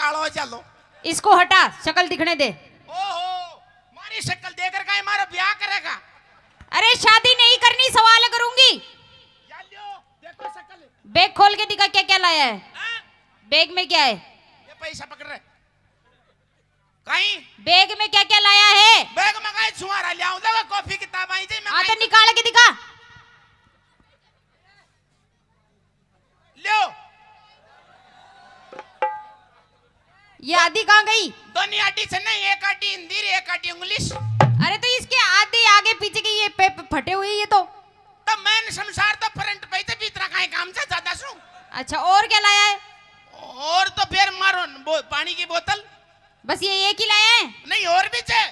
कालो चलो। इसको हटा, शक्ल दिखने दे। ओहो, मारी शक्ल देकर का हमारा ब्याह करेगा। अरे शादी नहीं करनी, सवाल करूंगी। या लो, देखो शक्ल। बैग खोल के दिखा, क्या क्या लाया है। हाँ? बैग में क्या है? ये पैसा पकड़ रहे कहीं। बैग में क्या क्या लाया है? बैग में कहीं छुआरा ले आऊं, देखो कॉफी किताब आई थी। हाँ तो निकाल के दिखा। लो, ये आधी कहाँ गई? दोनों आटी से नहीं, एक आटी हिंदी एक आटी इंग्लिश। अरे तो इसके आधे आगे पीछे के ये फटे हुए ये तो। तब मैंने संसार तो फ्रंट पे थे, भीतर कहीं काम से ज्यादा सु। अच्छा, और क्या लाया है? और तो फिर मारो पानी की बोतल। बस ये एक ही लाया है? नहीं, और भी थे।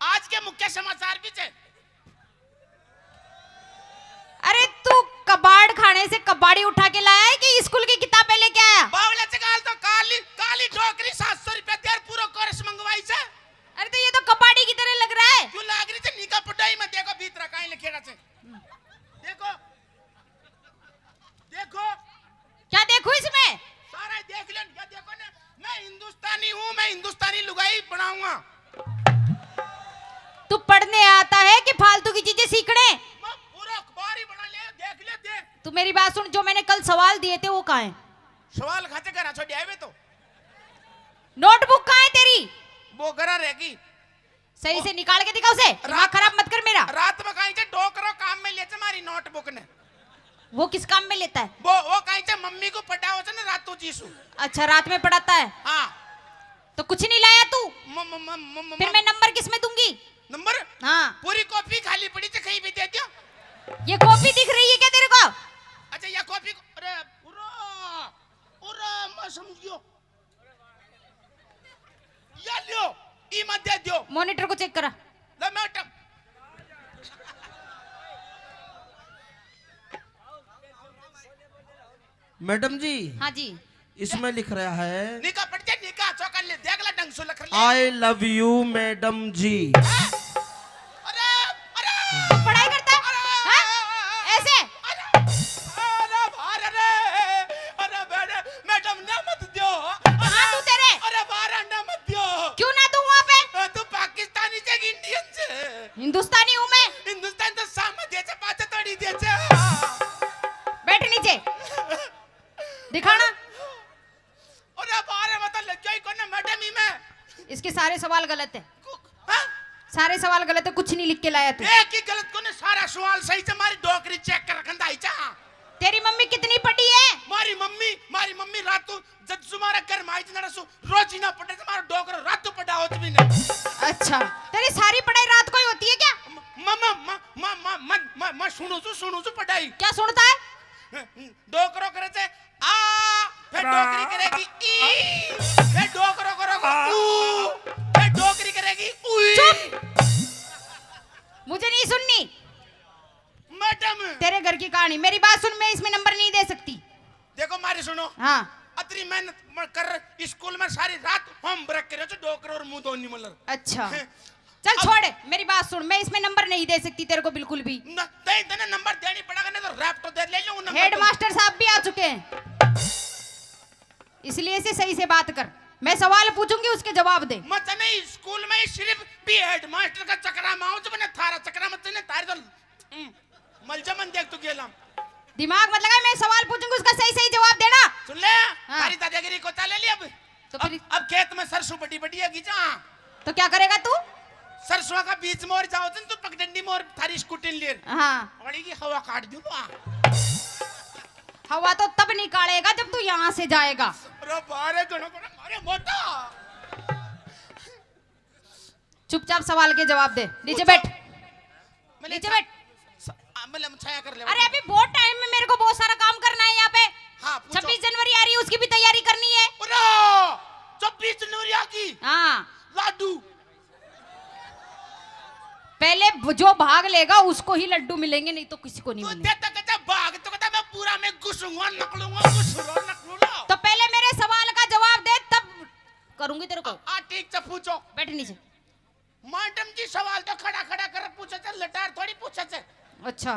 आज के मुख्य समाचार भी थे। अरे तू कबाड़ खाने से कबाड़ी उठा के लाया है कि स्कूल की किताबें लेके आया? बावले चकाल तो काली काली टोकरी 700 रुपया देर पूरा कोर्स मंगवाई से। अरे तो ये तो कबाड़ी की तरह लग रहा है। क्यों लाग रही थी निका पटाई में? देखो भीतर कहीं लिखेगा से। देखो देखो, क्या देखूं इसमें? सारा देख लो। क्या देखो ना, मैं हिंदुस्तानी हूँ, मैं हिंदुस्तानी लुगाई बनाऊंगा। तू पढ़ने आता है कि फालतू की चीजें सीखने? मैं पूरा अखबार ही बना ले, देख ले देख। तू मेरी बात सुन, जो मैंने कल सवाल दिए थे वो कहाँ है? सवाल खाते करा छोड़ आए तो। नोटबुक कहाँ है तेरी? वो करा रहेगी। सही से निकाल के दिखा उसे, दिमाग खराब मत कर मेरा। रात में कहीं से डोकरो काम में ले हमारी नोटबुक ने। वो किस काम में लेता है? वो कहीं से मम्मी को पटाओ से ना रातों जीसू। अच्छा, रात में पढ़ाता है। हाँ, तो कुछ नहीं लाया तू? म फिर मैं नंबर किस में दूंगी? नंबर? हाँ, पूरी कॉपी खाली पड़ी थी, कहीं भी दे दियो। ये कॉपी दिख रही है क्या तेरे को? अच्छा, ये कॉपी। अरे पूरा पूरा मैं समझियो। या लियो, ई मत दे दियो। मॉनिटर को चेक करा। ले मैडम, मैडम जी। हाँ जी। इसमें लिख रहा है निका पड़ जा, निका चौकन ले, देख ले ढंग से लिख ले। आई लव यू मैडम जी। अरे अरे पढ़ाई करता है? हाँ? ऐसे? अरे बाहर, अरे मैडम ने मत दियो। हाँ तू तेरे। अरे बाहर ने मत दियो। क्यों ना दूं वहाँ पे? तू पाकिस्तानी से इंडियन से? हिंदुस्तानी हूँ मैं। हिंदुस्तान तो सामने दे से पाचे तोड़ी दे से। बैठ नीचे, दिखाना। अरे बाहर मतलब लग जाई कोने मैडम ही में। इसके सारे सवाल गलत है। हाँ? सारे सवाल गलत है, कुछ नहीं लिख के लाया तू। एक ही गलत कोने, सारा सवाल सही से। मारी डोकरी चेक कर रखंदा आई चा। तेरी मम्मी कितनी पढ़ी है? मारी मम्मी रातों जब तुम्हारा घर में आई थी ना सो रोज ही ना पढ़े, तुम्हारा डोकरा रातों पढ़ा होत भी नहीं। अच्छा, तेरी सारी पढ़ाई रात को ही होती है क्या? मैं सुनू पढ़ाई। क्या सुनता है? डोकरो करे से आ, फिर डोकरी करेगी ई, फिर डोकरो करोगे ऊ, फिर डोकरी करेगी उई। चुप, मुझे नहीं सुननी मैडम। तेरे घर की कहानी। मेरी बात सुन, मैं इसमें नंबर नहीं दे सकती। देखो मारी सुनो। हाँ, अतरी मेहनत कर स्कूल में सारी रात होमवर्क करे तो डोकरो और मुंह धोनी मलर। अच्छा चल छोड़, मेरी बात सुन, मैं इसमें नंबर नहीं दे सकती तेरे को बिल्कुल भी। नहीं नंबर देनी पड़ेगा, नहीं तो रैप तो दे ले लूं नंबर। हेडमास्टर साहब भी आ चुके हैं, इसलिए से सही से बात कर। मैं सवाल पूछूंगी, उसके जवाब दे। मत नहीं, स्कूल में सिर्फ भी हेडमास्टर का चक्रा माओ जब ने थारा चक्रा मत ने तार तो मलजमन देख तू गेला। दिमाग मत लगा, मैं सवाल पूछूंगी, उसका सही सही जवाब देना। सुन ले, हाँ। तारी दादागिरी को ले ली अब। तो फिर अब खेत में सरसों बड़ी बड़ी है गिजा। तो क्या करेगा तू? सरसों का बीच में और जाओ तो पगडंडी में और थारी स्कूटी ले। हाँ, बड़ी की हवा काट दूं तो। हवा तो तब निकालेगा जब तू यहाँ से जाएगा। अरे बारे गणो गणो मारे मोटा। चुपचाप सवाल के जवाब दे। नीचे बैठ, नीचे बैठ। मतलब छाया कर ले। अरे अभी बहुत टाइम में, मेरे को बहुत सारा काम करना है यहाँ पे। हाँ, 26 जनवरी आ रही है, उसकी भी तैयारी करनी है। 26 जनवरी आ की हाँ, लाडू। पहले जो भाग लेगा उसको ही लड्डू मिलेंगे, नहीं तो किसी को नहीं मिलेंगे। कहता भाग तो कहता मैं पूरा में घुसूंगा, नकलूंगा। तो पहले मेरे सवाल का जवाब दे, तब करूंगी तेरे को। ठीक से पूछो। बैठ नीचे। मैडम जी सवाल तो खड़ा खड़ा कर पूछे थे, लटार थोड़ी पूछे थे। अच्छा,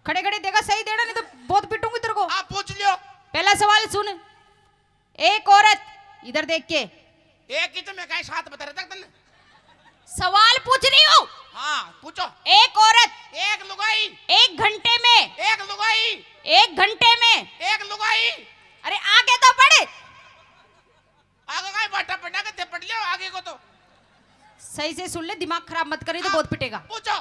खड़े खड़े देगा, सही देना, नहीं तो बहुत पिटूंगी तेरे को। आप पूछ लियो। पहला सवाल सुन। एक औरत इधर देख के एक ही तो मैं कहीं साथ बता रहा था तने। सवाल पूछ रही हूँ। हाँ पूछो। एक औरत एक लुगाई, 1 घंटे में, एक लुगाई, 1 घंटे में, एक लुगाई। अरे आगे तो पढ़े। आगे कहीं बाटा पड़ना के पढ़ लियो आगे को तो। सही से सुन ले, दिमाग खराब मत करी तो बहुत पिटेगा। पूछो।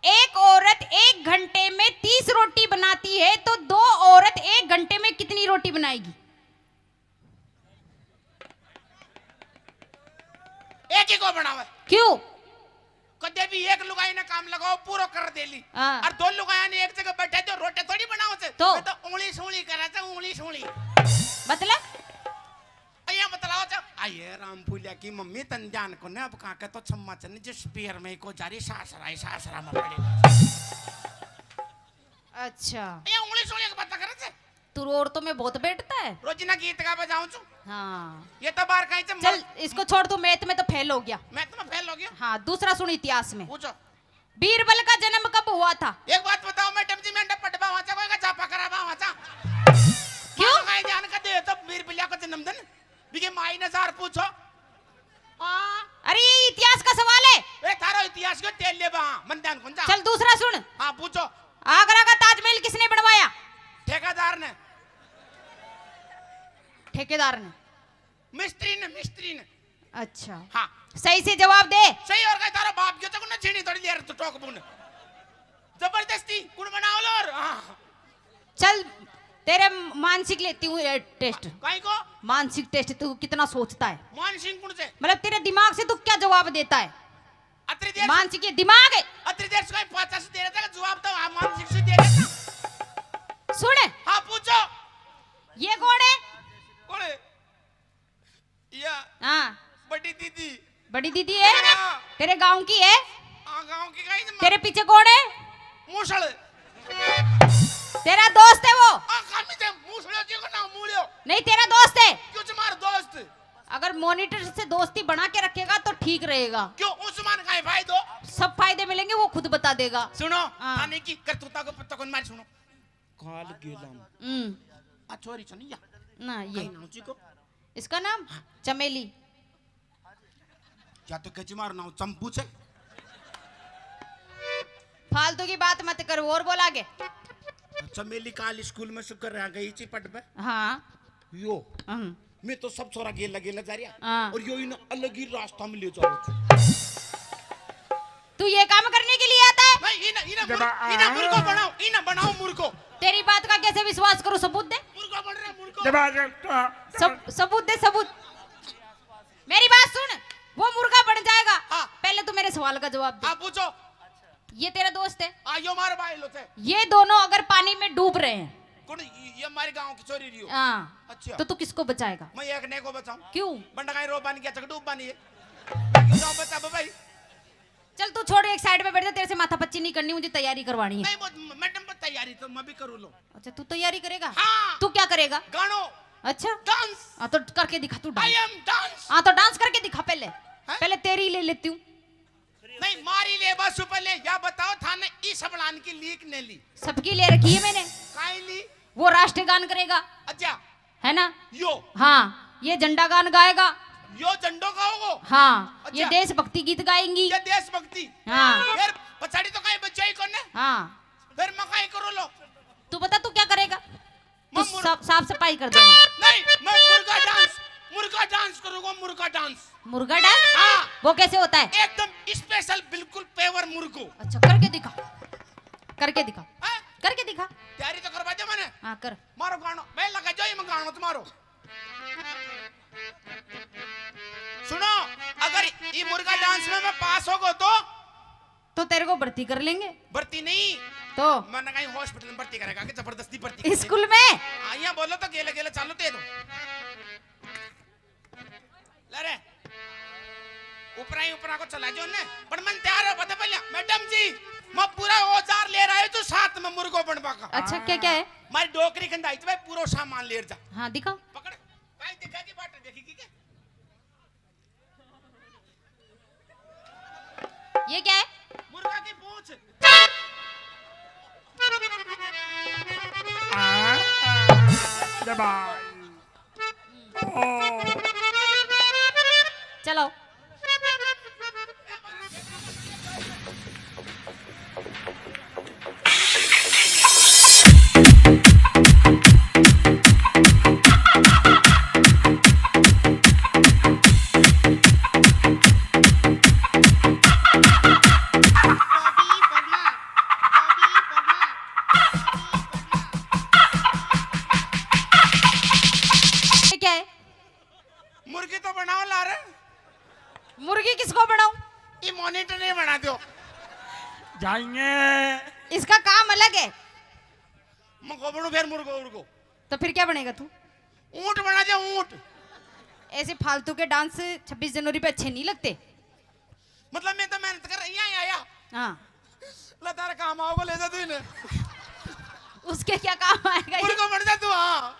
एक औरत 1 घंटे में 30 रोटी बनाती है तो 2 औरत 1 घंटे में कितनी रोटी बनाएगी? एक ही को बनावे। क्यों? कदे भी एक लुगाई ने काम लगाओ पूरा कर देली। हाँ। और 2 लुगाई ने एक जगह बैठे तो रोटी थोड़ी बनाओ से। तो? मैं तो उंगली सूंगली करा था, उंगली सूंगली। मतलब अయ్యా बतलाओ तो आये राम फूलिया की मम्मी तन जान को ने अब कहा के तो छम्मा चने जिस पेर में को जारी सासरा में पड़े। अच्छा, अయ్యా उंगली सूंगली के पता करे से। तू औरतों में बहुत बैठता है। रोजिना गीत गा बजाऊं छु। हाँ ये तो बार कहीं से चल इसको छोड़, तू मैथ में तो फेल हो गया। मैं तुम्हें फेल हो गया। हाँ दूसरा सुन इतिहास में। पूछो। बीरबल का जन्म कब हुआ था? एक बात बताओ मैडम जी, मैं पटबा वाचा कोई का चापा कराबा वाचा। क्यों? कहीं ध्यान का दे तो वीर बिल्ला का जन्मदिन बिके माई नजार पूछो। हाँ अरे ये इतिहास का सवाल है। ए थारो इतिहास को तेल ले बा मन ध्यान कौन जा। चल दूसरा सुन। हाँ पूछो। आगरा का ताजमहल किसने बनवाया? ठेकेदार ने, ठेकेदार ने। मिस्त्री ने। अच्छा हाँ सही से जवाब दे। सही और कहीं तारा बाप क्यों तक ना छीनी थोड़ी देर तो टोक बुन जबरदस्ती कुण बनाओ लोर। हाँ चल तेरे मानसिक लेती हूँ टेस्ट। कहीं को मानसिक टेस्ट, तू कितना सोचता है, मान सिंह कुण से मतलब तेरे दिमाग से तू क्या जवाब देता है? अत्री देर मानसिक ये दिमाग है। अत्री देर से कोई 50 दे रहा था जवाब तो मान सिंह से दे रहा था। सुन, हाँ पूछो। ये कौन है? कौन है? या हाँ बड़ी दीदी। बड़ी दीदी है। हाँ। तेरे गांव की है? हाँ गांव की कहीं तेरे पीछे कौन है? मूसल। तेरा दोस्त है वो? हाँ कामी से मूसलो जी को ना मूलियो। नहीं तेरा दोस्त है। क्यों तुम्हारा दोस्त? अगर मॉनिटर से दोस्ती बना के रखेगा तो ठीक रहेगा। क्यों उस्मान का है भाई दो? सब फायदे मिलेंगे, वो खुद बता देगा। सुनो हाँ। थाने की करतूता को पत्ता कौन मार सुनो। काल गेलम आ छोरी छनी या ना ये कहीं नाउची को इसका नाम चमेली। या तो कची मार नाउ चंपू छे। फालतू की बात मत कर, और बोल आगे। चमेली काल स्कूल में शुक्र रह गई ची पट पे। हाँ यो मैं तो सब छोरा गेल लगे जा रहा हाँ। और यो इन अलग ही रास्ता में ले जाओ। तू ये काम करने के लिए आता है? नहीं इना मुर्गो बनाओ, इना बनाओ मुर्गो। तेरी बात का कैसे विश्वास करूं? सबूत दे। मुर्गा बन रहा मुर्गो। सबूत दे, सबूत। मेरी बात सुन, वो मुर्गा बन जाएगा। हाँ। पहले तू मेरे सवाल का जवाब दे। हाँ पूछो। ये तेरा दोस्त है? यो मार भाई लो थे। ये दोनों अगर पानी में डूब रहे हैं, कौन ये हमारे गांव की चोरी रियो। हाँ, अच्छा तो तू किसको बचाएगा? मैं एक ने को बचाऊं। क्यों? बंडा कहीं रो पानी क्या चक डूब पानी है। मैं क्यों जाऊं बचा भाई। चल तू छोड़, एक साइड में बैठ जा, तेरे से माथा पच्ची नहीं करनी, मुझे तैयारी करवानी है। नहीं वो मैडम पर तैयारी तो मैं भी करूँ लो। अच्छा तू तैयारी करेगा? हाँ। तू क्या करेगा? गानो अच्छा डांस। हाँ तो करके दिखा तू आई डांस। M dance. हाँ तो डांस करके दिखा पहले। हैं? पहले तेरी ले लेती हूँ। नहीं मारी ले बस पहले या बताओ थाने ई सबलान की लीक ने ली। सबकी ले रखी है मैंने। काई ली? वो राष्ट्रगान करेगा, अच्छा है ना? यो हाँ ये झंडा गान गाएगा। यो झंडो गाओगो। हाँ अच्छा। ये देशभक्ति गीत गाएंगी। ये देशभक्ति। हाँ यार पछाड़ी तो कहीं बचाई कौन ने। हाँ फिर मैं कहीं करो लो। तू बता तू क्या करेगा? तू मैं मुर- साफ सफाई कर देना। नहीं मैं मुर्गा डांस करूंगा। मुर्गा डांस। मुर्गा डांस? हाँ वो कैसे होता है? एकदम स्पेशल बिल्कुल पेवर मुर्गो। अच्छा करके दिखा, करके दिखा, हाँ? करके दिखा। तैयारी तो करवा दे मैंने। हाँ कर। मारो गानो मैं लगा जाओ मैं गानो तुम्हारो। सुनो अगर ये मुर्गा डांस में मैं पास हो गो तो तेरे को भर्ती कर लेंगे। भर्ती नहीं तो मैं कहीं हॉस्पिटल में भर्ती करेगा कि जबरदस्ती भर्ती स्कूल में? हाँ यहाँ बोलो तो गेले गेले चालू दे दो। लरे ऊपरा को चला जो ने पर मन तैयार हो बता पहले मैडम जी मैं पूरा औजार ले रहा हूँ तो साथ में मुर्गो बनवा का। अच्छा क्या क्या है? मारी डोकरी खंडाई तो भाई पूरा सामान ले जा। हाँ दिखा। पकड़ भाई दिखा की बात देखी क्या? ये क्या है? मुर्गा की पूंछ। है? मुर्गी तो बनाओ ला रे, मुर्गी किसको बनाऊं? ये मॉनिटर नहीं बना दो। जाएंगे। इसका काम अलग है। मुर्गो बनू फिर मुर्गो उर्गो। तो फिर क्या बनेगा तू? ऊंट बना दे ऊंट। ऐसे फालतू के डांस 26 जनवरी पे अच्छे नहीं लगते। मतलब मैं तो मेहनत कर रही आया। हाँ, ला तारा काम आओगे ले जा तू इन्हें। उसके क्या काम आएगा ये? मुर्गो बन जा तू। हाँ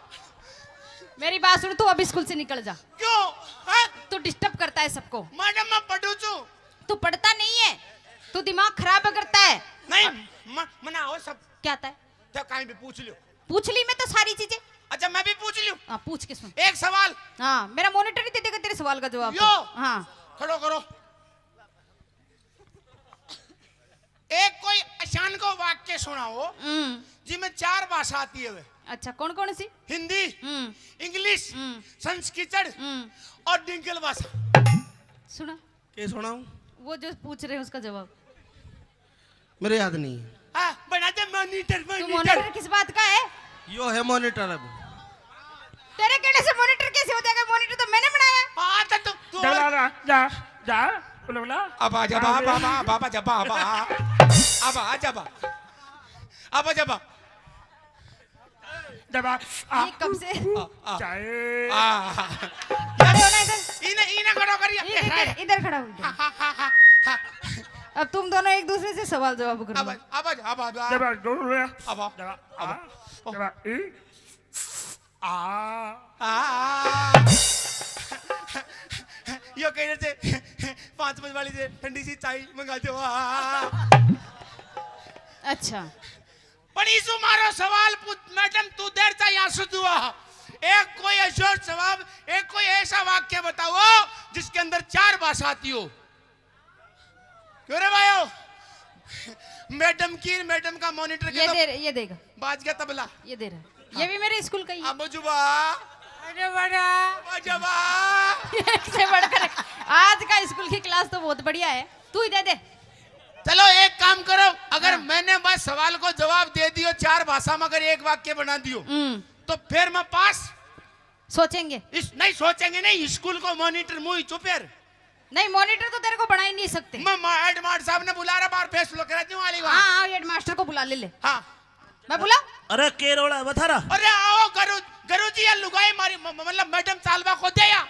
मेरी बात सुन, तू अब स्कूल से निकल जा। क्यों? हाँ? तू डिस्टर्ब करता है सबको। मैडम मैं पढ़ू छू। तू पढ़ता नहीं है, तू दिमाग खराब करता है। नहीं मनाओ सब। क्या आता है? तो कहीं भी पूछ लियो। पूछ ली मैं तो सारी चीजें। अच्छा मैं भी पूछ लियो। हाँ, पूछ के सुन। एक सवाल। हाँ, मेरा मॉनिटर ही दे देगा तेरे सवाल का जवाब तो। यो। हाँ, खड़ो करो। एक कोई आसान को वाक्य सुनाओ जिसमें 4 भाषा आती है वे। अच्छा, कौन कौन सी? हिंदी, इंग्लिश, संस्कृत और डिंगल भाषा। सुना? क्या सुनाऊं? वो जो पूछ रहे हैं उसका जवाब। मेरे याद नहीं है। हाँ बना दे मॉनिटर। तू मॉनिटर किस बात का है? यो है मॉनिटर अब। तेरे कहने से मॉनिटर कैसे हो जाएगा? मॉनिटर तो मैंने बनाया। हाँ तो तू जा जा जा जा बोला बोला। अब आ जा बाबा जा बाबा अब आ जा बा अब आ जा बा जब ये कब से? चाहे खड़े होना इधर। इन्हें खड़ो करिए। इधर खड़ा हो इधर। अब तुम दोनों एक दूसरे से सवाल जवाब करो। अब जब बोला अब जब ई यो कहने से 5 बजे वाली से ठंडी सी चाय मंगा दो। अच्छा, पर इसु मारो सवाल पूछ मैडम तू देर चाहिए आंसू दुआ। एक कोई ऐसा जवाब, एक कोई ऐसा वाक्य बताओ जिसके अंदर 4 भाषा आती हो। क्यों रे भाइयों? मैडम का मॉनिटर ये देगा। बाज गया तबला। ये दे रहा है। ये भी मेरे स्कूल का ही है। अब जुबा जबा एक से बढ़कर एक। आज का स्कूल की क्लास तो बहुत बढ़िया है। तू ही दे दे। चलो एक काम करो, अगर हाँ। मैंने बस सवाल को जवाब दे दियो 4 भाषा में, अगर एक वाक्य बना दियो तो फिर मैं पास। सोचेंगे नहीं सोचेंगे नहीं, स्कूल को मॉनिटर मुई चुपेर। नहीं, मॉनिटर तो तेरे को बना ही नहीं सकते। मैं हेडमास्टर साहब ने बुला रहा बार फैसला करा दूं वाली बात। हाँ, हेड मास्टर को बुला ले। हाँ मैं बुला। अरे केरोड़ा बता रहा। अरे आओ गरुजी या लुगाई मारी मतलब मैडम सालवा को दे या।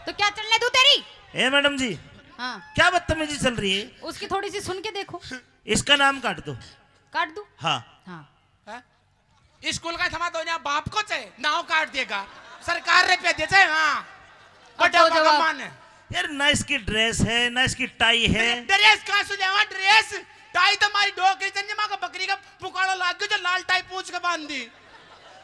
तो क्या चलने दूं तेरी? ए मैडम जी, हाँ, क्या बदतमीजी चल रही है? उसकी थोड़ी सी सुन के देखो। इसका नाम काट दो। काट दूं? हाँ। हाँ, हाँ? स्कूल का थमा दो ना बाप को चाहे नाव काट देगा सरकार रे पे दे चाहे। हाँ बड़ा अब तो जवाब। भगवान है यार ना इसकी ड्रेस है ना इसकी टाई है। ड्रेस कहाँ से जावा? ड्रेस टाई तो हमारी डोकरी चंदी माँ का बकरी का पुकाड़ा लाग गया जो लाल टाई पूछ के बांध दी।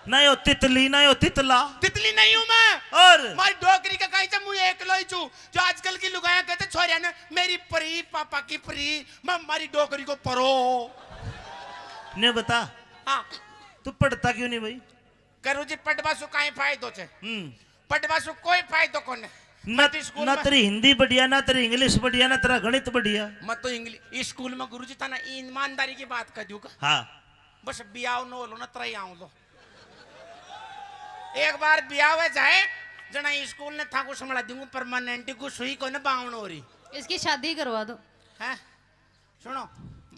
ना यो तितली ना यो तितला। तितली नहीं हूँ मैं। और हमारी डोकरी का कहीं से मुझे एक लोई चू जो आजकल की लुगाया कहते छोरिया ने मेरी परी पापा की परी मैं हमारी डोकरी को परो। ने बता हाँ तू पढ़ता क्यों नहीं भाई? करू जी पटवा सु काई फायदो छे? हम्म। पटवा सु कोई फायदो कोने। ना तेरी हिंदी बढ़िया ना तेरी इंग्लिश बढ़िया ना तेरा गणित बढ़िया। मैं तो इंग्लिश स्कूल में गुरुजी था ना ईमानदारी की बात कर दूंगा। हाँ बस बियाव न होलो ना तरह आऊं लो। एक बार बियाव जाए जना स्कूल ने था को संभाला दूंगा परमानेंट को सुई को न बावण हो रही। इसकी शादी करवा दो। हैं सुनो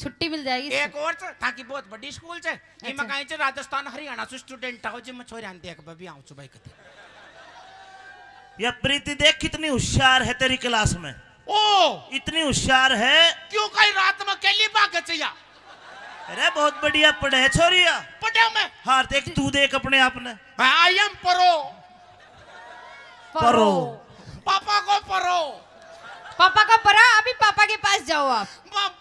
छुट्टी मिल जाएगी। एक और था कि बहुत बड़ी स्कूल छे इमा अच्छा। कहीं छे राजस्थान हरियाणा से स्टूडेंट आओ जे मैं छोरी आंती एक बबी आऊं छु भाई कते। या प्रीति देख कितनी होशियार है तेरी क्लास में। ओ इतनी होशियार है। क्यों कई रात में केली बाग चाहिए? अरे बहुत बढ़िया पढ़े है छोरिया। पढ़े मैं हाँ देख तू देख अपने आप ने। आई एम परो परो। पापा को परो। पापा का परा। अभी पापा के पास जाओ आप।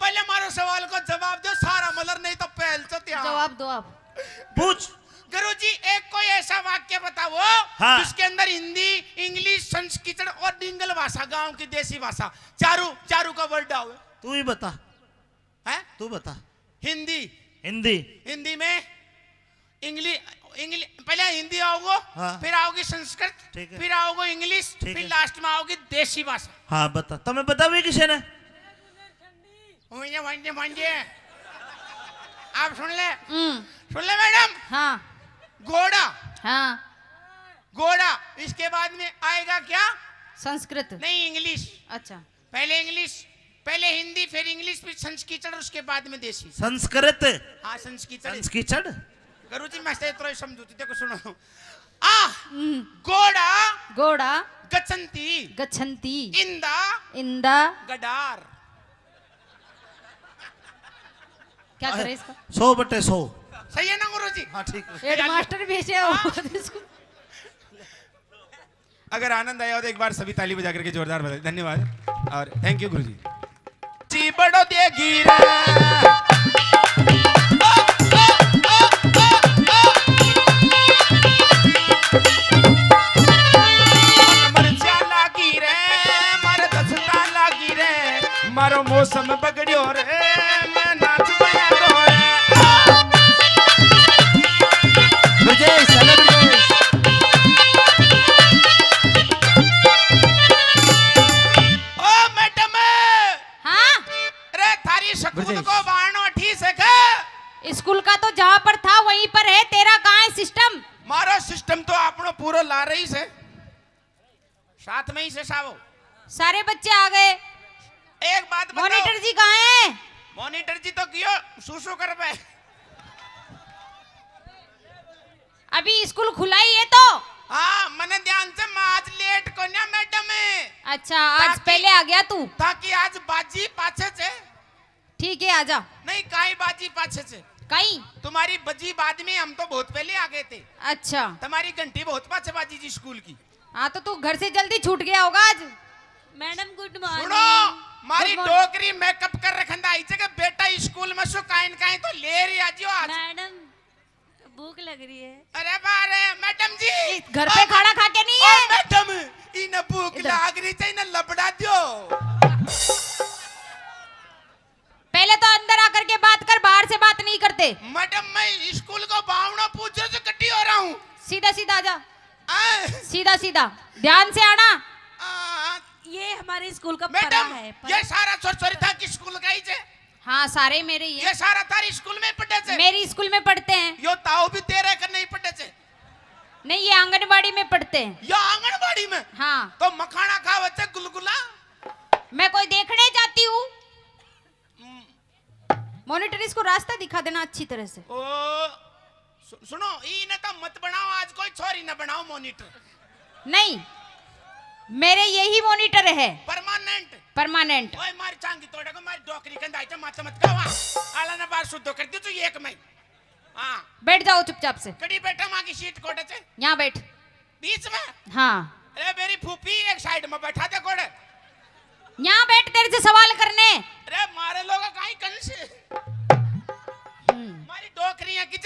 पहले मारो सवाल को जवाब दो सारा मलर नहीं तो पहल से त्याग। जवाब दो आप। पूछ। गुरुजी एक कोई ऐसा वाक्य बताओ हाँ। जिसके अंदर हिंदी इंग्लिश संस्कृत और डिंगल भाषा गांव की देसी भाषा चारू का वर्ड आओ। तू ही बता। है तू बता। हिंदी हिंदी में इंग्लिश पहले हिंदी आओगे हाँ। फिर आओगी संस्कृत ठीक है। फिर आओगे इंग्लिश ठीक फिर है। लास्ट में आओगी देसी भाषा। हाँ बता। तुम्हें बता भी किसी ने? भांजे आप सुन ले मैडम। हाँ घोड़ा हाँ घोड़ा, इसके बाद में आएगा क्या? संस्कृत। नहीं, इंग्लिश। अच्छा, पहले इंग्लिश, पहले हिंदी, फिर इंग्लिश, फिर संस्कीचड़, उसके बाद में देसी। संस्कृत हाँ, संस्कीचड़। संस्कीचड़ गुरुजी मैं से तो समझू, देखो सुनो। घोड़ा, घोड़ा, गच्छन्ति, गच्छन्ति, इंदा, इंदा, गडार। क्या करे इसका? 100/100। सही है ना गुरुजी? हाँ ठीक है। हेडमास्टर भेजे हो इसको। अगर आनंद आया हो तो एक बार सभी ताली बजा करके जोरदार बजाए। धन्यवाद और थैंक यू गुरुजी। जी बड़ो देगी रे, मरचा लागी रे, मारे दसता लागी रे, मारो मौसम बगड़ियो रे, मैं नाच बया दो रे। ब्रजेश, हेलो ब्रजेश। ओ मैडम, हाँ, अरे थारी स्कूल को बाणो ठीक है क्या? स्कूल का तो जहाँ पर था वहीं पर है, तेरा कहाँ है सिस्टम? मारो सिस्टम तो आपनो पूरो ला रही से, साथ में ही से सावो। सारे बच्चे आ गए। एक बात बताओ, मॉनिटर जी कहाँ हैं? मॉनिटर जी तो कियो सुसु कर पे। अभी स्कूल खुला ही है तो। हाँ, मने ध्यान से मैं आज लेट को ना मैडम है, अच्छा, आज ताकि- पहले आ गया तू। ताकि आज बाजी पाछे से ठीक है, आजा। नहीं, काई बाजी पाछे से, कहीं? तुम्हारी बजी बाद में, हम तो बहुत पहले आ गए थे। अच्छा, तुम्हारी घंटी बहुत पाछे बाजी जी स्कूल की। हाँ तो तू घर से जल्दी छूट गया होगा आज। मैडम गुड सुनो, मॉर्निंग। मारी Good morning. डोकरी मेकअप कर रखंदा आई जगह बेटा स्कूल में सो काइन काइन तो ले रही आजियो आज। मैडम भूख लग रही है। अरे बारे मैडम जी, घर पे खाना खा के नहीं ओ है? मैडम, इन भूख इधर। लाग रही चाहिए, इन्हें लबड़ा दियो। पहले तो अंदर आकर के बात कर, बाहर से बात नहीं करते। मैडम मैं स्कूल को बावड़ा पूछ रहे से कट्टी हो रहा हूँ। सीधा सीधा आजा, आ, सीधा सीधा, ध्यान से आना। आ, ये हमारे स्कूल का परा मैडम है। ये सारा छोरी था कि स्कूल का ही छे? हाँ, सारे मेरे ही ये हैं। सारा तारी स्कूल में पढ़े छे? मेरी स्कूल में पढ़ते हैं। यो ताऊ भी तेरे कर नहीं पढ़े छे? नहीं, ये आंगनबाड़ी में पढ़ते हैं। यो आंगनबाड़ी में? हाँ, तो मखाना खावे छे, गुलगुला? मैं कोई देखने जाती हूँ। मॉनिटर, इसको रास्ता दिखा देना अच्छी तरह से। ओ सुनो, इन्हें तो मत बनाओ, आज कोई छोरी न बनाओ मॉनिटर। नहीं, मेरे यही मॉनिटर है, परमानेंट। परमानेंट। ओए मारी चांगी तोड़े को, मारी डोकरी कंदाई चे, मत मत गावा। आला ना बार शुद्ध कर दियो तू एक में। हाँ, बैठ जाओ चुपचाप से। कड़ी बेटा माँ की सीट कोटे छे? यहाँ बैठ। बीच में? हाँ, अरे मेरी फूफी एक साइड में बैठा दे कोड़े। यहाँ बैठ, तेरे से सवाल करने। अरे मारे लोग कहीं कन से, मारी डोकरी है कि